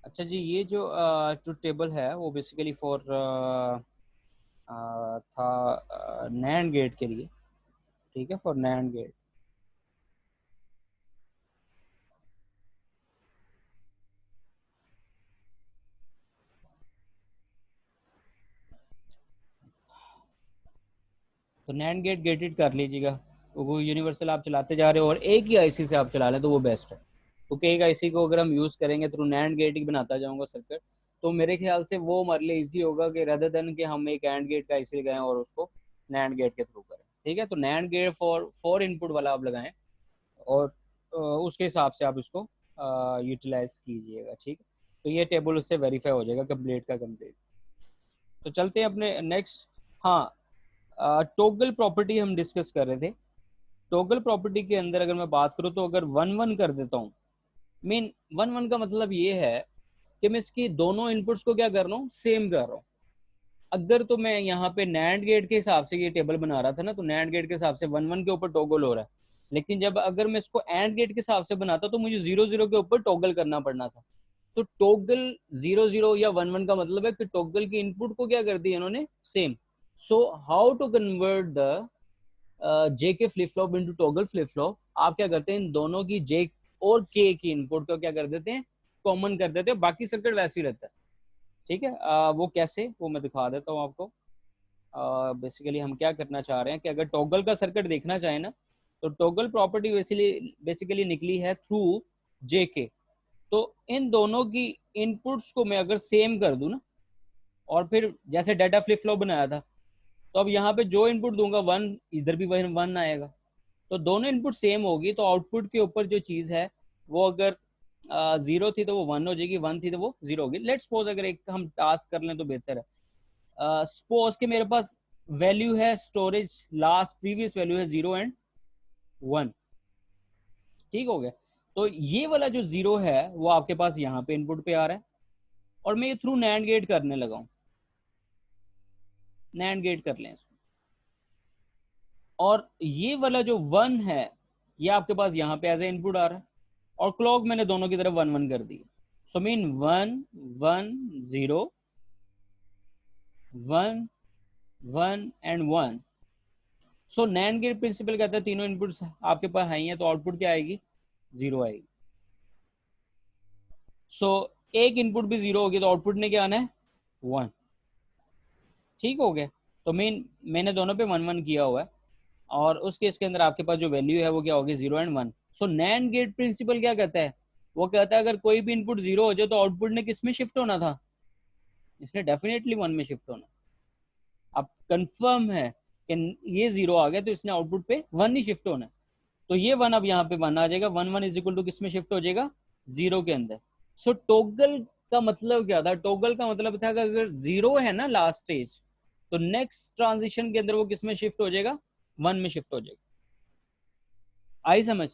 अच्छा जी, ये जो जो टेबल है वो बेसिकली फॉर था नैंड गेट के लिए। ठीक है, फॉर नैंड गेट। तो नैंड गेट गेटेड कर लीजिएगा। वो यूनिवर्सल आप चलाते जा रहे हो और एक ही आईसी से आप चला लें तो वो बेस्ट है, क्योंकि एक आईसी को अगर हम यूज़ करेंगे थ्रू नैंड गेट ही बनाता जाऊंगा सर्किट, तो मेरे ख्याल से वो हमारे लिए ईजी होगा कि रदर देन कि हम एक एंड गेट का आईसी लगाएं और उसको नैंड गेट के थ्रू करें। ठीक है, तो NAND get for four input वाला आप लगाएं और उसके हिसाब से आप इसको यूटिलाइज कीजिएगा। ठीक है, तो ये टेबल उससे वेरीफाई हो जाएगा कंप्लीट का कंप्लीट। तो चलते हैं अपने नेक्स्ट। हाँ, टोगल प्रॉपर्टी हम डिस्कस कर रहे थे। टोगल प्रॉपर्टी के अंदर अगर मैं बात करूँ तो अगर वन वन कर देता हूँ, मीन वन वन का मतलब ये है कि मैं इसकी दोनों इनपुट्स को क्या कर रहा हूँ, सेम कर रहा हूँ। अगर तो मैं यहाँ पे नैंड गेट के हिसाब से ये टेबल बना रहा था ना, तो नैंड गेट के हिसाब से वन वन के ऊपर टोगल हो रहा है। लेकिन जब अगर मैं इसको एंड गेट के हिसाब से बनाता तो मुझे जीरो जीरो के ऊपर टोगल करना पड़ना था। तो टोगल जीरो जीरो या वन वन का मतलब है कि टोगल की इनपुट को क्या कर दिया इन्होंने, same. So how to convert the J K flip flop into toggle flip flop, आप क्या करते हैं इन दोनों की जे और के की इनपुट को क्या कर देते हैं, कॉमन कर देते हैं, बाकी सर्किट वैसे ही रहता है। ठीक है, वो कैसे, वो मैं दिखा देता हूँ आपको। बेसिकली हम क्या करना चाह रहे हैं कि अगर टॉगल का सर्किट देखना चाहें ना, तो टॉगल प्रॉपर्टी बेसिकली बेसिकली निकली है थ्रू जे के। तो इन दोनों की इनपुट्स को मैं अगर सेम कर दूं ना, और फिर जैसे डाटा फ्लिप फ्लॉप बनाया था, तो अब यहाँ पे जो इनपुट दूंगा वन, इधर भी वही वन आएगा। तो दोनों इनपुट सेम होगी तो आउटपुट के ऊपर जो चीज है वो अगर जीरो थी तो वो वन हो जाएगी, वन थी तो वो जीरो होगी। लेट सपोज अगर एक हम टास्क कर लें तो बेहतर है। सपोज के मेरे पास वैल्यू है स्टोरेज, लास्ट प्रीवियस वैल्यू है जीरो एंड वन। ठीक हो गया। तो ये वाला जो जीरो है वो आपके पास यहाँ पे इनपुट पे आ रहा है, और मैं ये थ्रू नैंड गेट करने लगा हूँ। नैंड गेट कर लें इसको, और ये वाला जो वन है ये आपके पास यहाँ पे एज ए इनपुट आ रहा है, और क्लॉक मैंने दोनों की तरफ वन वन कर दी। So mean one one zero, one one and one. So NAND gate principle कहता है तीनों इनपुट्स आपके पास आई हैं तो आउटपुट क्या आएगी, जीरो आएगी। सो एक इनपुट भी जीरो होगी तो आउटपुट ने क्या आना है, वन। ठीक हो गया। तो मैंने दोनों पे वन वन किया हुआ है, और उस केस के अंदर आपके पास जो वैल्यू है वो क्या होगी, zero and one. So NAND gate principle क्या कहता है, वो कहता है अगर कोई भी इनपुट जीरो हो जाए तो आउटपुट ने किस में शिफ्ट होना था, इसने डेफिनेटली वन में शिफ्ट होना। अब कंफर्म है कि ये जीरो आ गया तो इसने आउटपुट पे वन ही शिफ्ट होना है। तो ये वन अब यहाँ पे वन आ जाएगा, one one is equal to किस में शिफ्ट हो जाएगा, जीरो के अंदर। सो टोगल का मतलब क्या था, टोगल का मतलब था कि अगर जीरो है ना लास्ट स्टेज, तो नेक्स्ट ट्रांजिशन के अंदर वो किस में शिफ्ट हो जाएगा, वन में शिफ्ट हो जाएगा। आई समझ।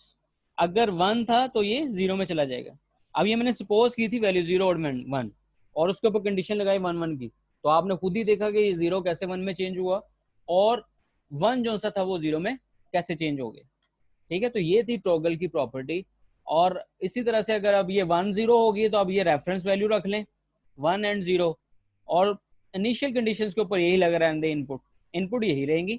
अगर वन था तो ये जीरो में चला जाएगा। अब ये मैंने सपोज की थी वैल्यू जीरो और वन, और उसके ऊपर कंडीशन लगाई वन वन की, तो आपने खुद ही देखा कि ये जीरो कैसे वन में चेंज हुआ, और वन जो सा था वो जीरो में कैसे चेंज हो गया। ठीक है, तो ये थी टॉगल की प्रॉपर्टी। और इसी तरह से अगर अब ये वन जीरो होगी तो अब ये रेफरेंस वैल्यू रख लें, वन एंड जीरो, और इनिशियल कंडीशंस के ऊपर यही लग रहा है, इनपुट इनपुट यही रहेंगी।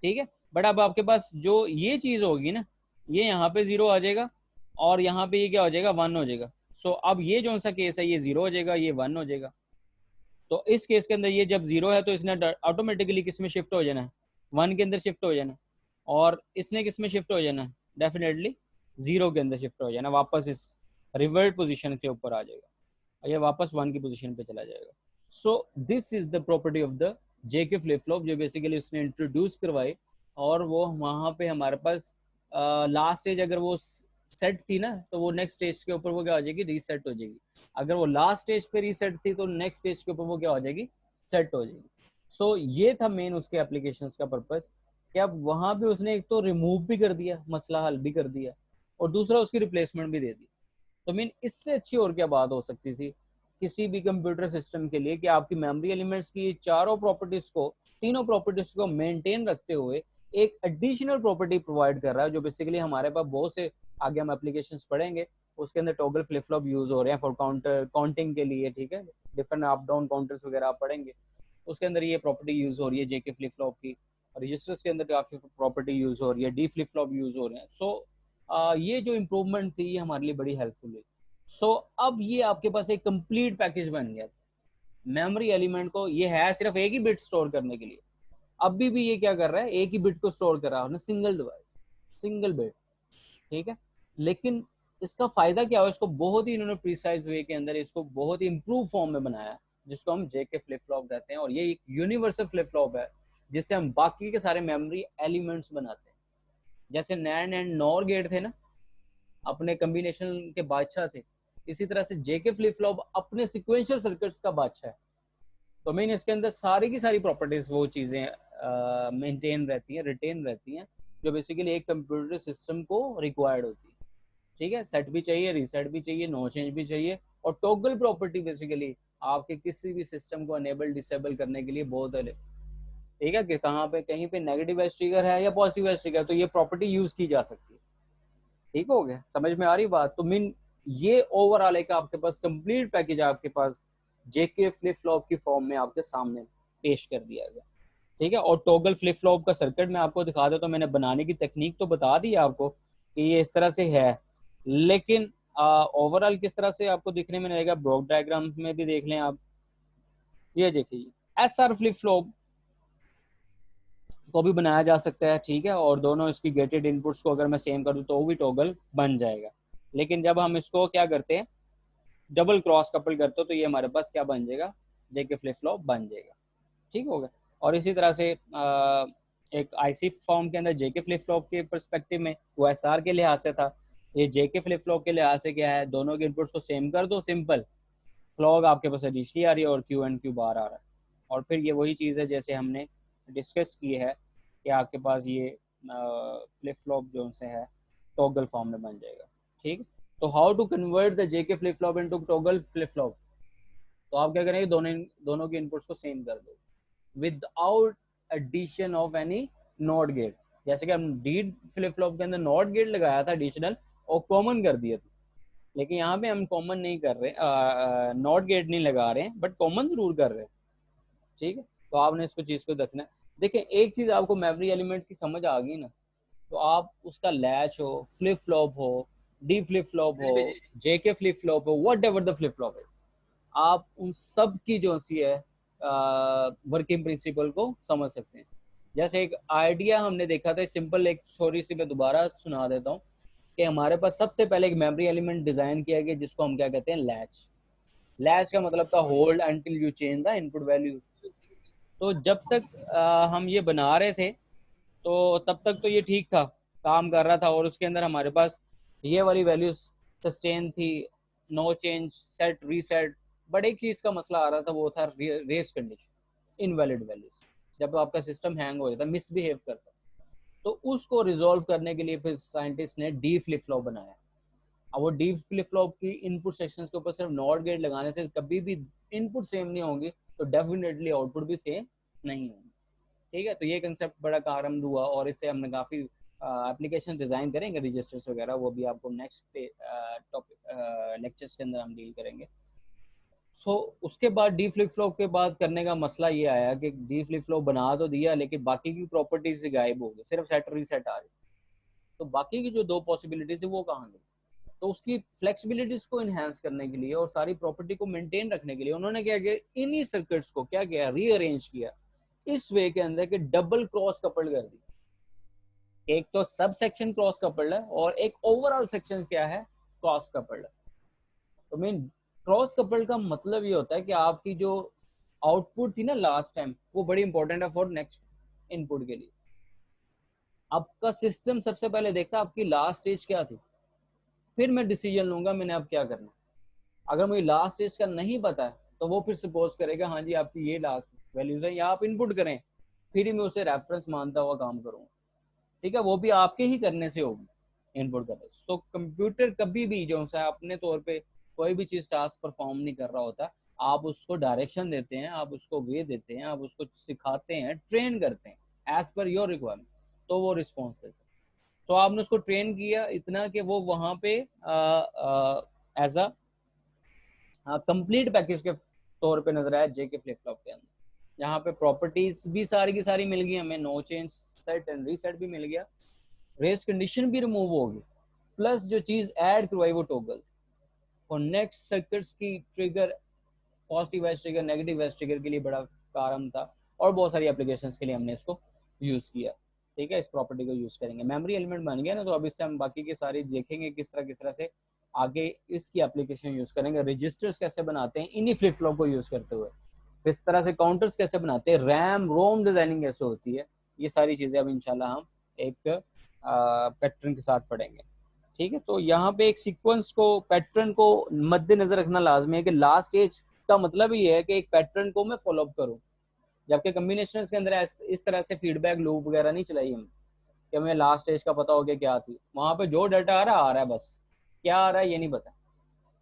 ठीक है, बट अब आपके पास जो ये चीज होगी ना, ये यहाँ पे जीरो आ जाएगा, और यहाँ पे ये क्या हो जाएगा, वन हो जाएगा। सो अब ये जो सा केस है ये जीरो हो जाएगा, ये वन हो जाएगा। तो इस केस के अंदर ये जब जीरो है तो इसने ऑटोमेटिकली किस में शिफ्ट हो जाना है, वन के अंदर शिफ्ट हो जाना है। और इसने किस में शिफ्ट हो जाना है, डेफिनेटली जीरो के अंदर शिफ्ट हो जाना, वापस इस रिवर्ट पोजीशन के ऊपर आ जाएगा, और ये वापस वन की पोजीशन पे चला जाएगा। So this is the property of the JK flip flop जो बेसिकली उसने इंट्रोड्यूस करवाई। और वो वहां पे हमारे पास लास्ट स्टेज अगर वो सेट थी ना, तो वो नेक्स्ट स्टेज के ऊपर वो क्या हो जाएगी, रीसेट हो जाएगी। अगर वो लास्ट स्टेज पे रीसेट थी तो नेक्स्ट स्टेज के ऊपर वो क्या हो जाएगी, सेट हो जाएगी। सो ये था मेन उसके एप्लीकेशंस का पर्पस, कि अब वहां पे उसने एक तो रिमूव भी कर दिया, मसला हल भी कर दिया, और दूसरा उसकी रिप्लेसमेंट भी दे दी। तो इससे अच्छी और क्या बात हो सकती थी किसी भी कंप्यूटर सिस्टम के लिए, कि आपकी मेमोरी एलिमेंट्स की चारों प्रॉपर्टीज को, तीनों प्रॉपर्टीज को मेंटेन रखते हुए एक एडिशनल प्रॉपर्टी प्रोवाइड कर रहा है, जो बेसिकली हमारे पास बहुत से आगे हम एप्लीकेशंस पढ़ेंगे उसके अंदर टॉगल फ्लिप फ्लॉप यूज हो रहे हैं फॉर काउंटिंग के लिए, ठीक है, डिफरेंट अप डाउन काउंटर्स वगैरह आप पढ़ेंगे, उसके अंदर ये प्रॉपर्टी यूज हो रही है जेके फ्लिप फ्लॉप की। रजिस्टर्स के अंदर काफी प्रॉपर्टी यूज हो रही है, डी फ्लिप फ्लॉप यूज हो रहे हैं। सो ये जो इम्प्रूवमेंट थी ये हमारे लिए बड़ी हेल्पफुल है। सो अब ये आपके पास एक कंप्लीट पैकेज बन गया। मेमोरी एलिमेंट को ये है सिर्फ एक ही बिट स्टोर करने के लिए, अभी भी ये क्या कर रहा है, एक ही बिट को स्टोर कर रहा है, सिंगल डिवाइस, सिंगल बिट, ठीक है। लेकिन इसका फायदा क्या है, इसको बहुत ही इन्होंने प्रिसाइज वे के अंदर इसको बहुत ही इम्प्रूव फॉर्म में बनाया, जिसको हम जेके फ्लिप फ्लॉप कहते हैं। और ये एक यूनिवर्सल फ्लिप फ्लॉप है जिससे हम बाकी के सारे मेमोरी एलिमेंट्स बनाते हैं। जैसे नैंड एंड नॉर गेट थे ना, अपने कॉम्बिनेशन के बादशाह थे, इसी तरह से जेके फ्लिप फ्लॉप अपने सिक्वेंशियल सर्किट्स का बादशाह है। तो मीन इसके अंदर सारी की सारी प्रॉपर्टीज वो चीजें मेंटेन रहती हैं, रिटेन रहती हैं, जो बेसिकली एक कंप्यूटर सिस्टम को रिक्वायर्ड होती है, ठीक है। सेट भी चाहिए, रीसेट भी चाहिए, नो चेंज भी चाहिए, और टॉगल प्रॉपर्टी बेसिकली आपके किसी भी सिस्टम को अनेबल डिसेबल करने के लिए बहुत है, ठीक है, कि कहाँ पे कहीं पे नेगेटिव एज ट्रिगर है या पॉजिटिव एज ट्रिगर, तो ये प्रॉपर्टी यूज की जा सकती है। ठीक हो गया, समझ में आ रही बात। तो मीन ये ओवरऑल एक आपके पास कंप्लीट पैकेज आपके पास जेके फ्लिप फ्लॉप की फॉर्म में आपके सामने पेश कर दिया गया, ठीक है। और टॉगल फ्लिप फ्लॉप का सर्किट मैं आपको दिखा देता हूँ। मैंने बनाने की टेक्निक तो बता दी आपको कि ये इस तरह से है, लेकिन ओवरऑल किस तरह से आपको दिखने में रहेगा, ब्लॉक डायग्राम में भी देख लें आप। ये देखिए एस आर फ्लिप फ्लॉप को भी बनाया जा सकता है, ठीक है, और दोनों इसकी गेटेड इनपुट्स को अगर मैं सेम कर दूं तो वो भी टॉगल बन जाएगा। लेकिन जब हम इसको क्या करते हैं, डबल क्रॉस कपल करते हो, तो ये हमारे पास क्या बन जाएगा, जेके फ्लिप फ्लॉप बन जाएगा, ठीक हो गया। और इसी तरह से एक आईसी फॉर्म के अंदर जेके फ्लिप फ्लॉप के परस्पेक्टिव में वो एसआर के लिहाज से था, ये जेके फ्लिप फ्लॉप के लिहाज से क्या है, दोनों के इनपुट्स को सेम कर दो, सिंपल क्लॉक आपके पास एडिशनली आ रही है और क्यू एंड क्यू बार आ रहा है। और फिर ये वही चीज़ है जैसे हमने डिस्कस की है कि आपके पास ये फ्लिप फ्लॉप जो से है टॉगल फॉर्म में बन जाएगा, ठीक। तो how to convert the JK flip flop into toggle flip flop, तो आप क्या करेंगे, दोनों दोनों के इनपुट्स को सेम कर दो without addition of any NOT gate. जैसे कि हम डी फ्लिप फ्लॉप के अंदर नॉट गेट लगाया था एडिशनल और कॉमन कर दिया था, लेकिन यहाँ पे हम कॉमन नहीं कर रहे, नॉट गेट नहीं लगा रहे हैं, बट कॉमन जरूर कर रहे हैं, ठीक है। तो आपने इसको चीज को देखना है। देखिए एक चीज आपको मेमोरी एलिमेंट की समझ आ गई ना, तो आप उसका लैच हो, फ्लिप फ्लॉप हो, डी फ्लिप फ्लॉप हो, जेके फ्लिप फ्लॉप हो, what ever the flip flop है, आप उन सब की जो सी है वर्किंग प्रिंसिपल को समझ सकते हैं। जैसे एक आइडिया हमने देखा था, सिंपल एक स्टोरी से मैं दोबारा सुना देता हूँ, कि हमारे पास सबसे पहले एक मेमोरी एलिमेंट डिजाइन किया गया जिसको हम क्या कहते हैं, लैच। लैच का मतलब था hold until you change the input value. तो जब तक हम ये बना रहे थे तो तब तक तो ये ठीक था, काम कर रहा था, और उसके अंदर हमारे पास ये वाली वैल्यूज सस्टेन थी, no change, set, reset. But एक चीज का मसला आ रहा था, वो था रेस कंडीशन, इनवैलिड वैल्यूज, जब आपका सिस्टम हैंग हो जाता, मिसबिहेव करता। तो उसको रिजोल्व करने के लिए फिर साइंटिस्ट ने डी फ्लिप फ्लॉप बनाया। अब वो डी फ्लिप फ्लॉप की इनपुट सेक्शंस के ऊपर सिर्फ नॉट गेट लगाने से कभी भी इनपुट सेम नहीं होंगी, तो डेफिनेटली आउटपुट भी सेम नहीं होंगी, ठीक है। तो ये कंसेप्ट बड़ा कारगर हुआ और इससे हमने काफ़ी एप्लीकेशन डिज़ाइन करेंगे, रजिस्टर्स वगैरह, वो भी आपको नेक्स्ट टॉपिक लेक्चर्स के अंदर हम डील करेंगे। सो उसके बाद डी फ्लिप फ्लॉप के बाद करने का मसला ये आया कि डी फ्लिप फ्लॉप बना तो दिया, लेकिन बाकी की प्रॉपर्टीज गायब हो गई, सिर्फ सेट रीसेट आ रही। तो बाकी की जो दो पॉसिबिलिटीज है वो कहाँ गई। तो उसकी फ्लेक्सिबिलिटीज को इनहेंस करने के लिए और सारी प्रॉपर्टी को मेंटेन रखने के लिए उन्होंने क्या किया, इन्हीं सर्किट्स को क्या किया, रीअरेंज किया इस वे के अंदर कि डबल क्रॉस कपल्ड कर दी। एक तो सब सेक्शन क्रॉस कपल्ड है और एक ओवरऑल सेक्शन क्या है, क्रॉस कपल्ड है। तो मीन क्रॉस कपल्ड का मतलब ये होता है कि आपकी जो आउटपुट थी ना लास्ट टाइम, वो बड़ी इंपॉर्टेंट है फॉर नेक्स्ट इनपुट के लिए। आपका सिस्टम सबसे पहले देखता आपकी लास्ट स्टेज क्या थी, फिर मैं डिसीजन लूंगा मैंने अब क्या करना। अगर मुझे लास्ट स्टेज का नहीं पता है तो वो फिर सपोज करेगा हाँ जी आपकी ये लास्ट वैल्यूज है, या आप इनपुट करें, फिर ही मैं उसे रेफरेंस मानता हुआ काम करूंगा, ठीक है। वो भी आपके ही करने से होगी, इनपुट करने से। तो कंप्यूटर कभी भी जो है अपने तौर पे कोई भी चीज टास्क परफॉर्म नहीं कर रहा होता, आप उसको डायरेक्शन देते हैं, आप उसको वे देते हैं, आप उसको सिखाते हैं, ट्रेन करते हैं एज पर योर रिक्वायरमेंट, तो वो रिस्पॉन्स देता है। सो आपने उसको ट्रेन किया इतना कि वो वहां पे एज अ कंप्लीट पैकेज के तौर पे नजर आया जेके फ्लिप फ्लॉप के अंदर। यहाँ पे प्रॉपर्टीज भी सारी की सारी मिल गई हमें, no change set and reset भी मिल गया, रेस कंडीशन भी रिमूव होगी, प्लस जो चीज ऐड करवाई वो टॉगल और नेक्स्ट सर्किट्स की trigger, positive edge trigger, negative edge trigger के लिए बड़ा कारण था, और बहुत सारी एप्लीकेशंस के लिए हमने इसको यूज किया। ठीक है, इस प्रॉपर्टी को यूज करेंगे, मेमोरी एलिमेंट बन गया ना, तो अब इससे हम बाकी के सारे देखेंगे किस तरह से आगे इसकी एप्लीकेशन यूज करेंगे। रजिस्टर्स कैसे बनाते हैं इन्हीं फ्लिप फ्लॉप को यूज करते हुए, इस तरह से काउंटर्स कैसे बनाते हैं, रैम रोम डिजाइनिंग कैसे होती है, ये सारी चीजें अब इंशाल्लाह हम एक पैटर्न के साथ पढ़ेंगे। ठीक है, तो यहाँ पे एक सीक्वेंस को, पैटर्न को मद्देनजर रखना लाजमी है कि लास्ट स्टेज का मतलब ही है कि एक पैटर्न को मैं फॉलो अप करूँ, जबकि कम्बिनेशन के अंदर इस तरह से फीडबैक लूप वगैरह नहीं चलाई हम कि हमें लास्ट स्टेज का पता हो गया क्या थी, वहां पे जो डाटा आ रहा है बस, क्या आ रहा है ये नहीं पता।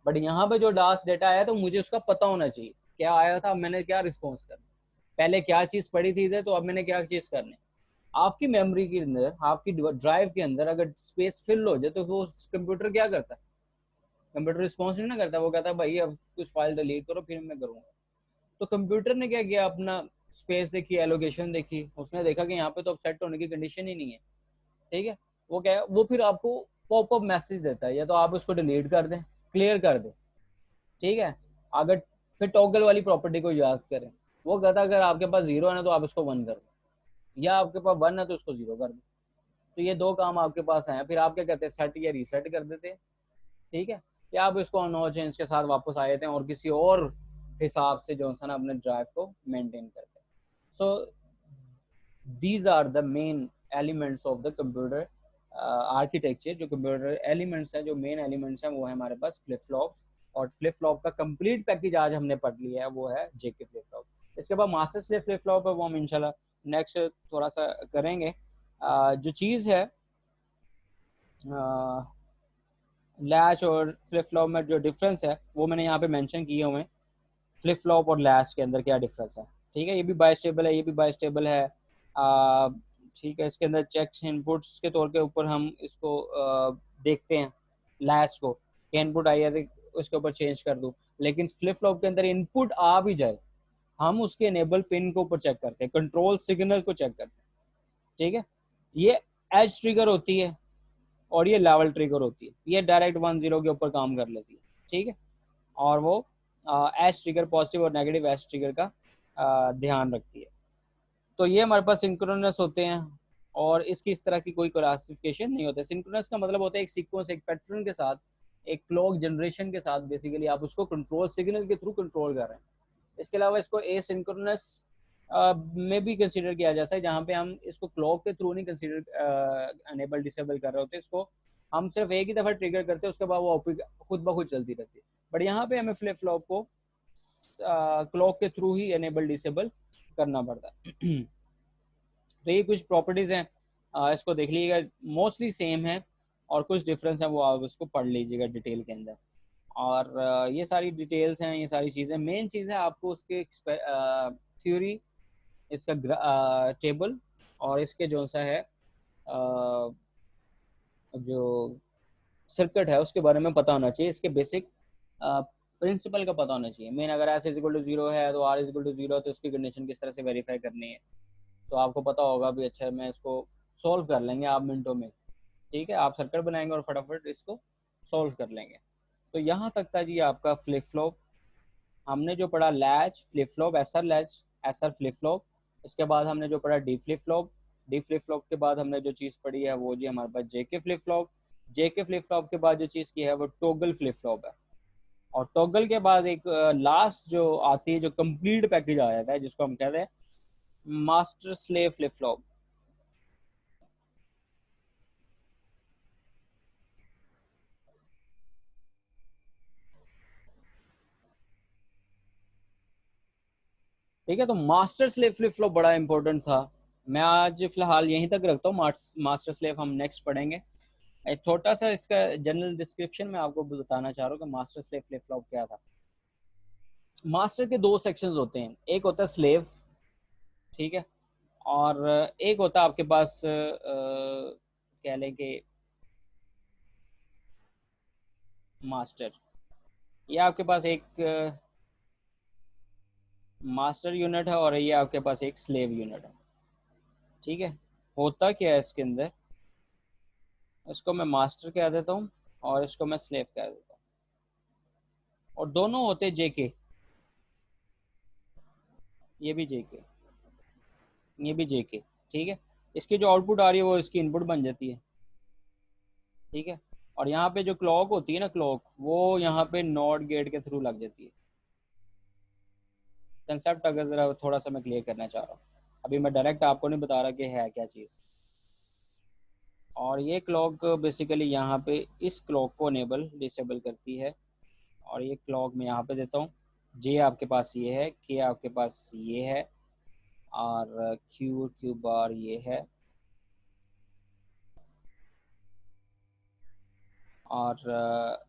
बट यहाँ पे जो लास्ट डाटा आया तो मुझे उसका पता होना चाहिए क्या आया था, मैंने क्या रिस्पॉन्स करना, पहले क्या चीज पड़ी थी तो अब मैंने क्या चीज करनी। आपकी मेमोरी के अंदर, आपकी ड्राइव के अंदर अगर स्पेस फिल हो जाए तो वो कंप्यूटर क्या करता है, कंप्यूटर रिस्पॉन्स नहीं ना करता, वो कहता है भाई अब कुछ फाइल डिलीट करो फिर मैं करूंगा। तो कंप्यूटर ने क्या किया, अपना स्पेस देखी, एलोकेशन देखी, उसने देखा कि यहाँ पे तो अब सेट होने की कंडीशन ही नहीं है। ठीक है, वो क्या है, वो फिर आपको पॉपअप मैसेज देता है, या तो आप उसको डिलीट कर दें, क्लियर कर दें। ठीक है, अगर फिर टॉगल वाली प्रॉपर्टी को याद करें, वो कहता है अगर आपके पास 0 है ना तो आप उसको 1 कर दें, या आपके पास 1 है तो उसको 0 कर दें। तो ये दो काम आपके पास हैं, फिर आप क्या कहते हैं, सेट या रीसेट कर देते हैं। ठीक है, या आप इसको नो चेंज के साथ वापस आए थे और किसी और हिसाब से जो है ना अपने ड्राइव को मेंटेन करते हैं। So these are the main elements of the computer architecture. जो कंप्यूटर एलिमेंट्स हैं, जो मेन एलिमेंट्स हैं, वो है हमारे पास फ्लिप फ्लॉप, और फ्लिप फ्लॉप का कंप्लीट पैकेज आज हमने पढ़ लिया है, वो है जेके फ्लिप फ्लॉप। इसके बाद मास्टर स्लेव फ्लिप फ्लॉप है, वो हम इंशाल्लाह नेक्स्ट थोड़ा सा करेंगे। जो चीज़ है लैच और फ्लिप फ्लॉप में जो डिफरेंस है वो मैंने यहाँ पे मेंशन किए हुए हैं, फ्लिप फ्लॉप और लैच के अंदर क्या डिफरेंस है। ठीक है, ये भी बाइस्टेबल है, ये भी बाइस्टेबल है। ठीक है, इसके अंदर चेक्स इनपुट्स के तौर के ऊपर हम इसको देखते हैं लैच को, कि इनपुट आई है तो उसके ऊपर चेंज कर दूं, लेकिन फ्लिप फ्लॉप के अंदर इनपुट आ भी जाए हम उसके इनेबल पिन के ऊपर चेक करते हैं, कंट्रोल सिग्नल को चेक करते हैं। ठीक है, ये एज ट्रिगर होती है और ये लेवल ट्रिगर होती है, ये डायरेक्ट 1-0 के ऊपर काम कर लेती है। ठीक है, और वो एज ट्रिगर, पॉजिटिव और नेगेटिव एज ट्रिगर का ध्यान रखती है। तो ये हमारे पास सिंक्रोनस होते हैं, और इसकी इस तरह की कोई क्लासिफिकेशन नहीं होता। सिंक्रोनस का मतलब होता है एक सीक्वेंस, एक पैटर्न के साथ, एक क्लॉक जनरेशन के साथ, बेसिकली आप उसको कंट्रोल सिग्नल के थ्रू कंट्रोल कर रहे हैं। इसके अलावा इसको एसिंक्रोनस में भी कंसीडर किया जाता है, जहाँ पे हम इसको क्लॉक के थ्रू नहीं कंसीडर अनेबल डिसेबल कर रहे होते, इसको हम सिर्फ एक ही दफ़ा ट्रिगर करते हैं, उसके बाद वो खुद ब खुद चलती रहती है। बट यहाँ पे हमें फ्लिप फ्लॉप को क्लॉक के थ्रू ही अनेबल डिसेबल करना पड़ता है। तो ये कुछ प्रॉपर्टीज़ हैं, इसको देख लीजिएगा, मोस्टली सेम है, और कुछ डिफरेंस है वो आप उसको पढ़ लीजिएगा डिटेल के अंदर। और ये सारी डिटेल्स हैं, ये सारी चीज़ें, मेन चीज़ है आपको उसके थ्योरी, इसका टेबल, और इसके जो सा है जो सर्किट है उसके बारे में पता होना चाहिए, इसके बेसिक प्रिंसिपल का पता होना चाहिए। मेन अगर एस इक्वल टू 0 है तो आर इक्वल टू 0, तो उसकी कंडीशन किस तरह से वेरीफाई करनी है, तो आपको पता होगा भी। अच्छा, मैं इसको सॉल्व कर लेंगे आप मिनटों में। ठीक है, आप सर्किट बनाएंगे और फटाफट इसको सॉल्व कर लेंगे। तो यहाँ तक था जी आपका फ्लिप फ्लॉप। हमने जो पढ़ा latch, flip flop, SR latch, SR flip flop. इसके बाद हमने जो पढ़ा D flip flop. D flip flop के बाद हमने जो चीज़ पढ़ी है वो जी हमारे पास J K flip flop. J K flip flop के बाद जो चीज़ की है वो टॉगल फ्लिप फ्लॉप है। और टॉगल के बाद एक लास्ट जो आती है, जो कंप्लीट पैकेज आ जाता है, जिसको हम कहते हैं मास्टर स्लेव फ्लिप फ्लॉप। ठीक है, तो मास्टर स्लेव फ्लिप फ्लॉप बड़ा इंपॉर्टेंट था। मैं आज फिलहाल यहीं तक रखता हूँ, मास्टर स्लेव हम नेक्स्ट पढ़ेंगे। एक छोटा सा इसका जनरल डिस्क्रिप्शन मैं आपको बताना चाह रहा हूँ कि मास्टर स्लेव फ्लिप फ्लॉप क्या था। मास्टर के दो सेक्शंस होते हैं, एक होता है स्लेव, ठीक है, और एक होता है आपके पास कह लें कि मास्टर, ये आपके पास एक मास्टर यूनिट है और ये आपके पास एक स्लेव यूनिट है। ठीक है, होता क्या है इसके अंदर, इसको मैं मास्टर कह देता हूँ और इसको मैं स्लेव कह देता हूँ, और दोनों होते जेके, ये भी जेके, ये भी जेके। ठीक है, इसकी जो आउटपुट आ रही है वो इसकी इनपुट बन जाती है। ठीक है, और यहाँ पे जो क्लॉक होती है ना, क्लॉक वो यहाँ पे नॉट गेट के थ्रू लग जाती है। कंसेप्ट अगर ज़रा थोड़ा सा मैं क्लियर करना चाह रहा हूँ, अभी मैं डायरेक्ट आपको नहीं बता रहा कि है क्या चीज़। और ये क्लॉक बेसिकली यहाँ पे इस क्लॉक को इनेबल डिसेबल करती है, और ये क्लॉक मैं यहाँ पे देता हूँ। जे आपके पास ये है, के आपके पास ये है, और क्यू बार ये है, और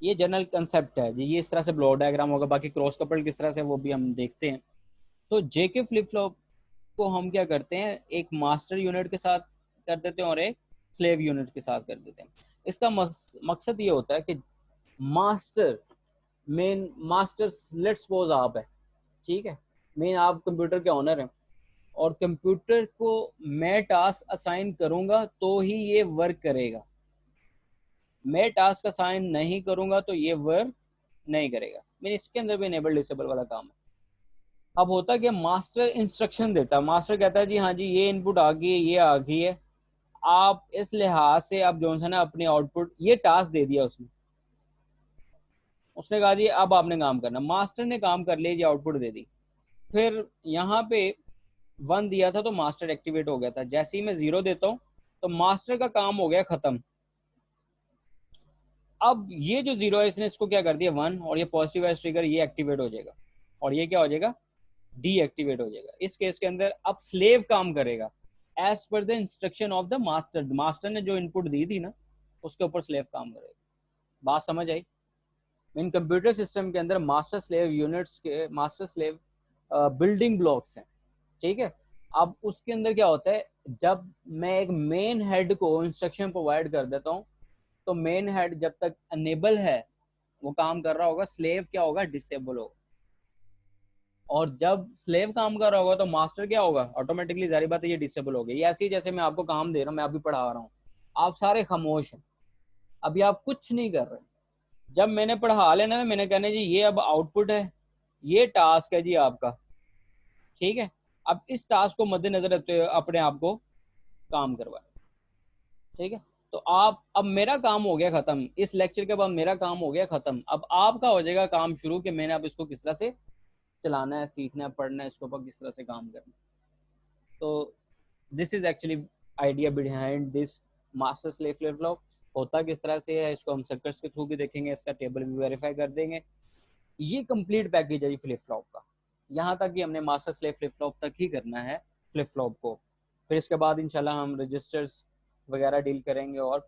ये जनरल कंसेप्ट है जी। ये इस तरह से ब्लॉक डायग्राम होगा, बाकी क्रॉस कपल किस तरह से वो भी हम देखते हैं। तो जेके फ्लिप फ्लॉप को हम क्या करते हैं, एक मास्टर यूनिट के साथ कर देते हैं और एक स्लेव यूनिट के साथ कर देते हैं। इसका मकसद ये होता है कि master, main master let's suppose आप है, ठीक है, मेन आप कंप्यूटर के ऑनर हैं, और कंप्यूटर को मैं टास्क असाइन करूंगा तो ही ये वर्क करेगा, मैं टास्क असाइन नहीं करूंगा तो ये वर्क नहीं करेगा। मैंने इसके अंदर भी इनेबल डिसेबल वाला काम है। अब होता क्या, मास्टर इंस्ट्रक्शन देता है, मास्टर कहता है जी हाँ जी ये इनपुट आ गई है, ये आ गई है, आप इस लिहाज से आप जॉनसन है अपनी आउटपुट, ये टास्क दे दिया उसने, उसने कहा जी अब आपने काम करना, मास्टर ने काम कर लिया जी, आउटपुट दे दी। फिर यहाँ पे 1 दिया था तो मास्टर एक्टिवेट हो गया था, जैसे ही मैं 0 देता हूँ तो मास्टर का काम हो गया खत्म। अब ये जो 0 है इसने इसको क्या कर दिया 1, और ये पॉजिटिव एज ट्रिगर ये एक्टिवेट हो जाएगा, और ये क्या हो जाएगा डीएक्टिवेट हो जाएगा। इस केस के अंदर अब स्लेव काम करेगा as per the instruction of the master, master ने जो इनपुट दी थी ना उसके ऊपर स्लेव काम करेगा। बात समझ आई? इन कंप्यूटर सिस्टम के अंदर मास्टर स्लेव यूनिट्स के, मास्टर स्लेव बिल्डिंग ब्लॉक्स हैं। ठीक है, अब उसके अंदर क्या होता है, जब मैं एक मेन हेड को इंस्ट्रक्शन प्रोवाइड कर देता हूँ तो मेन हेड जब तक अनेबल है वो काम कर रहा होगा, स्लेव क्या होगा डिसेबल होगा, और जब स्लेव काम कर रहा होगा तो मास्टर क्या होगा ऑटोमेटिकली, जारी बात है ये डिसेबल हो गया। ये ऐसे ही जैसे मैं आपको काम दे रहा हूँ, मैं अभी पढ़ा रहा हूँ, आप सारे खामोश हैं, अभी आप कुछ नहीं कर रहे। जब मैंने पढ़ा लेना है, मैंने कहना जी ये अब आउटपुट है, ये टास्क है जी आपका, ठीक है, अब इस टास्क को मद्देनजर रखते हुए अपने आप को काम करवाए। ठीक है, तो आप, अब मेरा काम हो गया खत्म, इस लेक्चर के बाद मेरा काम हो गया खत्म, अब आपका हो जाएगा काम शुरू कि मैंने अब इसको किस तरह से चलाना है, सीखना है, पढ़ना है, इसके ऊपर किस तरह से काम करना है। तो this is actually idea behind this master slave flip flop. होता किस तरह से है इसको हम सर्किट्स के थ्रू भी देखेंगे, इसका टेबल भी वेरीफाई कर देंगे। ये कंप्लीट पैकेज है जी फ्लिप फ्लॉप का, यहाँ तक कि हमने मास्टर स्लेव फ्लिप फ्लॉप तक ही करना है फ्लिप फ्लॉप को। फिर इसके बाद इंशाल्लाह हम रजिस्टर्स वगैरह डील करेंगे और